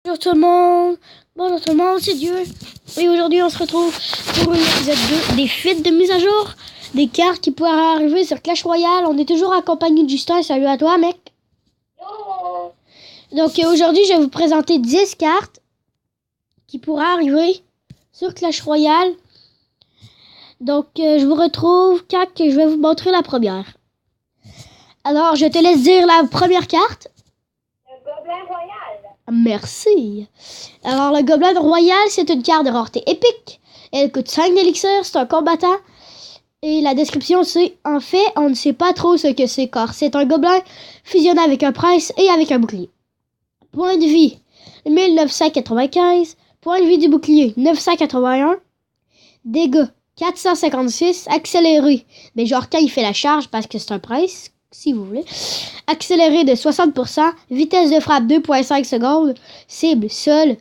Bonjour tout le monde, c'est Dieu. Et aujourd'hui on se retrouve pour un épisode 2 des fuites de mise à jour, des cartes qui pourraient arriver sur Clash Royale. On est toujours accompagné de Justin, salut à toi mec. Yo. Donc aujourd'hui je vais vous présenter 10 cartes qui pourraient arriver sur Clash Royale. Donc je vous retrouve quand je vais vous montrer la première. Alors je te laisse dire la première carte. Le gobelin royal. Merci. Alors, le Gobelin Royal, c'est une carte de rareté épique. Elle coûte 5 d'élixir, c'est un combattant. Et la description, c'est en fait, on ne sait pas trop ce que c'est car c'est un gobelin fusionné avec un prince et avec un bouclier. Point de vie, 1995. Point de vie du bouclier, 981. Dégâts, 456. Accéléré, mais genre quand il fait la charge parce que c'est un prince, si vous voulez. Accéléré de 60%. Vitesse de frappe 2.5 secondes. Cible seul.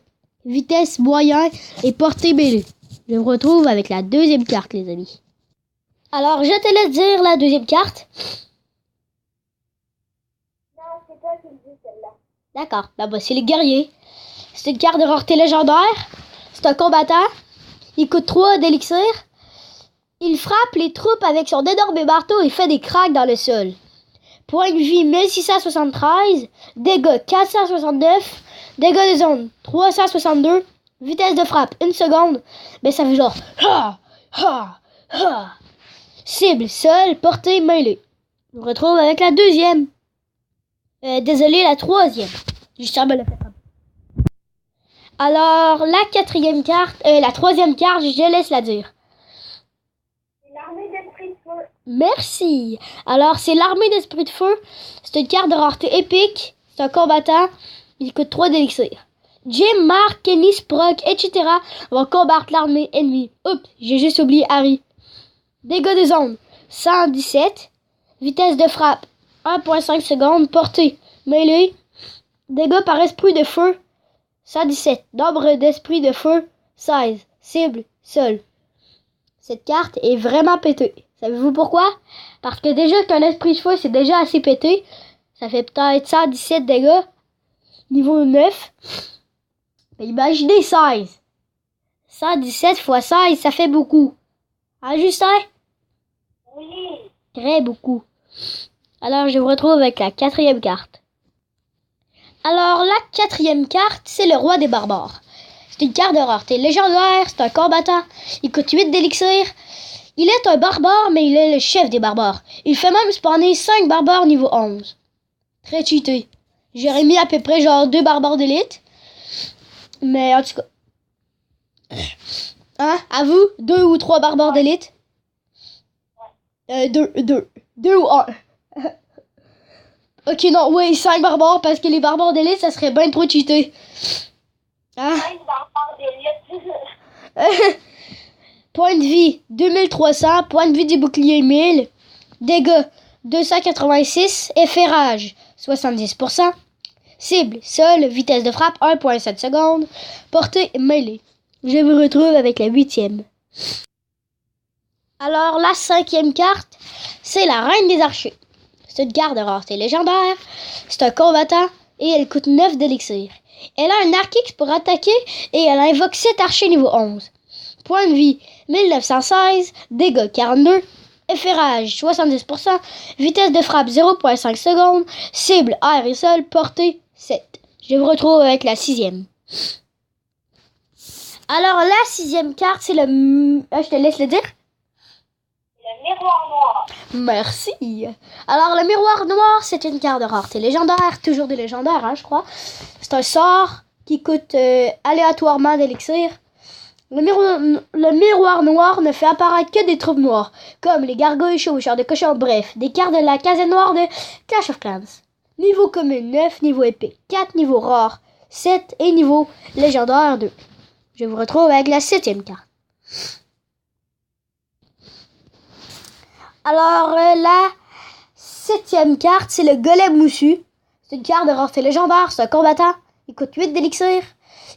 Vitesse moyen et portée mêlée. Je me retrouve avec la deuxième carte, les amis. Alors, je te laisse dire la deuxième carte. Non, c'est toi qui me dis celle-là. D'accord. Là-bas, c'est les guerriers. C'est une carte de rareté légendaire. C'est un combattant. Il coûte 3 d'élixir. Il frappe les troupes avec son énorme marteau et fait des craques dans le sol. Point de vie 1673, dégâts 469, dégâts de zone 362, vitesse de frappe 1 seconde, mais ça fait genre ha ha ha. Cible seul, portée mêlée. Je me retrouve avec la deuxième. Désolé, la troisième. Justin me l'a fait. Alors la quatrième carte, la troisième carte, je laisse la dire. L'armée d'esprit de feu. Merci. Alors, c'est l'armée d'esprit de feu. C'est une carte de rareté épique. C'est un combattant. Il coûte 3 d'élixir. Jim, Mark, Kenny, Sprock, etc. vont combattre l'armée ennemie. Oups, j'ai juste oublié Harry. Dégâts de zone, 117. Vitesse de frappe, 1.5 secondes. Portée, mêlée. Dégâts par esprit de feu, 117. Nombre d'esprits de feu, 16. Cible, seul. Cette carte est vraiment pétée. Savez-vous pourquoi? Parce que déjà qu'un esprit de feu, c'est déjà assez pété. Ça fait peut-être 117 dégâts. Niveau 9. Mais imaginez 16. 117 x 16, ça fait beaucoup. Hein, Justin? Oui. Très beaucoup. Alors, je vous retrouve avec la quatrième carte. Alors, la quatrième carte, c'est le roi des barbares. C'est une carte de rareté légendaire, c'est un combattant. Il coûte 8 d'élixir. Il est un barbare, mais il est le chef des barbares. Il fait même spawner 5 barbares niveau 11. Très cheaté. J'aurais mis à peu près genre 2 barbares d'élite. Mais en tout cas. Hein? À vous? 2 ou 3 barbares d'élite? 2 ou 1. Ok, non, oui, 5 barbares, parce que les barbares d'élite, ça serait bien trop cheaté. Hein? 5 barbares d'élite. Point de vie 2300, point de vie du bouclier 1000, dégâts 286, efférage 70%, cible seul, vitesse de frappe 1.7 secondes, portée mêlée. Je vous retrouve avec la 8e. Alors la 5e carte, c'est la reine des archers. C'est une carte de rareté légendaire, c'est un combattant et elle coûte 9 d'élixir. Elle a un arc X pour attaquer et elle invoque 7 archers niveau 11. Point de vie 1916, dégâts 42, efférage 70%, vitesse de frappe 0.5 secondes, cible air et sol, portée 7. Je vous retrouve avec la 6e. Alors la 6e carte, c'est le... je te laisse le dire. Le miroir noir. Merci. Alors le miroir noir, c'est une carte de rareté légendaire, toujours des légendaires, hein, je crois. C'est un sort qui coûte aléatoirement d'élixir. Le miroir noir ne fait apparaître que des troupes noires, comme les gargouilles, chevaucheurs de cochons, bref, des cartes de la caserne noire de Clash of Clans. Niveau commun 9, niveau épée 4, niveau rare 7 et niveau légendaire 2. Je vous retrouve avec la 7e carte. Alors la 7e carte, c'est le golem moussu. C'est une carte de rareté légendaire, c'est un combattant. Il coûte 8 d'élixir.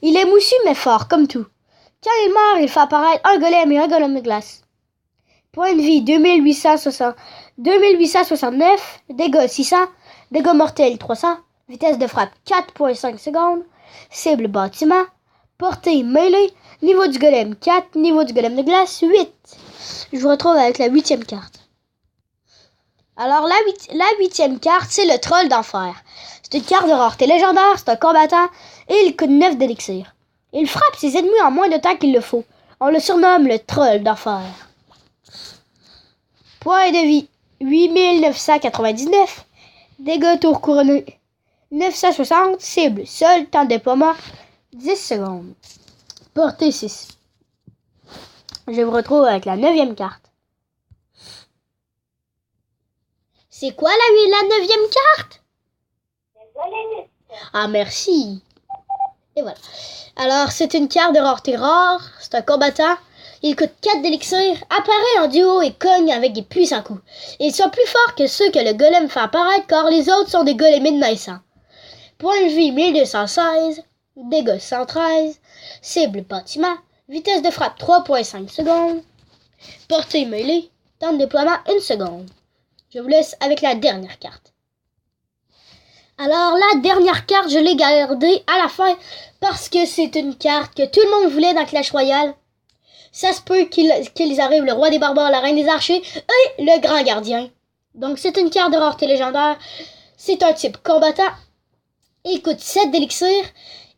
Il est moussu mais fort, comme tout. Quand il meurt, il fait apparaître un golem et un golem de glace. Point de vie 2869, dégâts 600, dégâts mortels 300, vitesse de frappe 4.5 secondes, Cible bâtiment. Portée mêlée. Niveau du golem 4. Niveau du golem de glace 8. Je vous retrouve avec la 8e carte. Alors la 8e carte, c'est le troll d'enfer. C'est une carte de rareté légendaire, c'est un combattant et il coûte 9 d'élixir. Il frappe ses ennemis en moins de temps qu'il le faut. On le surnomme le troll d'enfer. Point de vie 8999. Dégâts tour couronné 960. Cible seul, temps de déploiement 10 secondes. Portée 6. Je vous retrouve avec la 9e carte. C'est quoi la 9e carte? Ah, merci. Et voilà. Alors, c'est une carte de rareté rare. C'est un combattant. Il coûte 4 d'élixir, apparaît en duo et cogne avec des puissants coups. Ils sont plus forts que ceux que le golem fait apparaître car les autres sont des golems naissants. Point de vie 1216, dégâts 113, cible bâtiment, vitesse de frappe 3.5 secondes, portée mêlée, temps de déploiement 1 seconde. Je vous laisse avec la dernière carte. Alors la dernière carte, je l'ai gardée à la fin parce que c'est une carte que tout le monde voulait dans Clash Royale. Ça se peut qu'ils arrivent le roi des barbares, la reine des archers et le grand gardien. Donc c'est une carte de rareté légendaire. C'est un type combattant. Il coûte 7 d'élixir.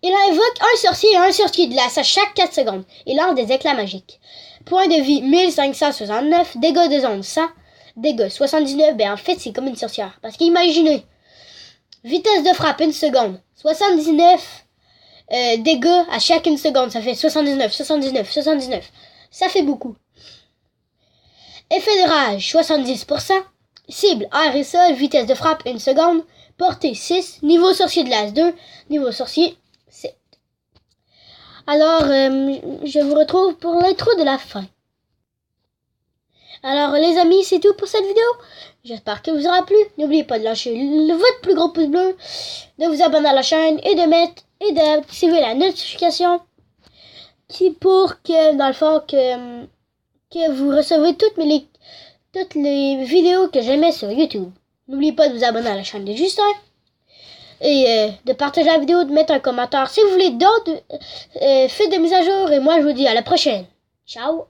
Il invoque un sorcier et un sorcier de glace à chaque 4 secondes. Il lance des éclats magiques. Point de vie 1569, dégâts de zone 100, dégâts 79. Ben en fait c'est comme une sorcière. Parce qu'imaginez, vitesse de frappe 1 seconde, 79 dégâts à chaque 1 seconde. Ça fait 79, 79, 79. Ça fait beaucoup. Effet de rage 70%. Cible air et sol, vitesse de frappe 1 seconde. Portée 6. Niveau sorcier de glace 2. Niveau sorcier 7. Alors, je vous retrouve pour l'intro de la fin. Alors les amis, c'est tout pour cette vidéo. J'espère que vous aura plu. N'oubliez pas de lâcher votre plus gros pouce bleu, de vous abonner à la chaîne et d'activer la notification pour que, dans le fond, que vous recevez toutes les vidéos que je mets sur YouTube. N'oubliez pas de vous abonner à la chaîne de Justin et de partager la vidéo, de mettre un commentaire si vous voulez d'autres faits de mise à jour. Et moi, je vous dis à la prochaine. Ciao!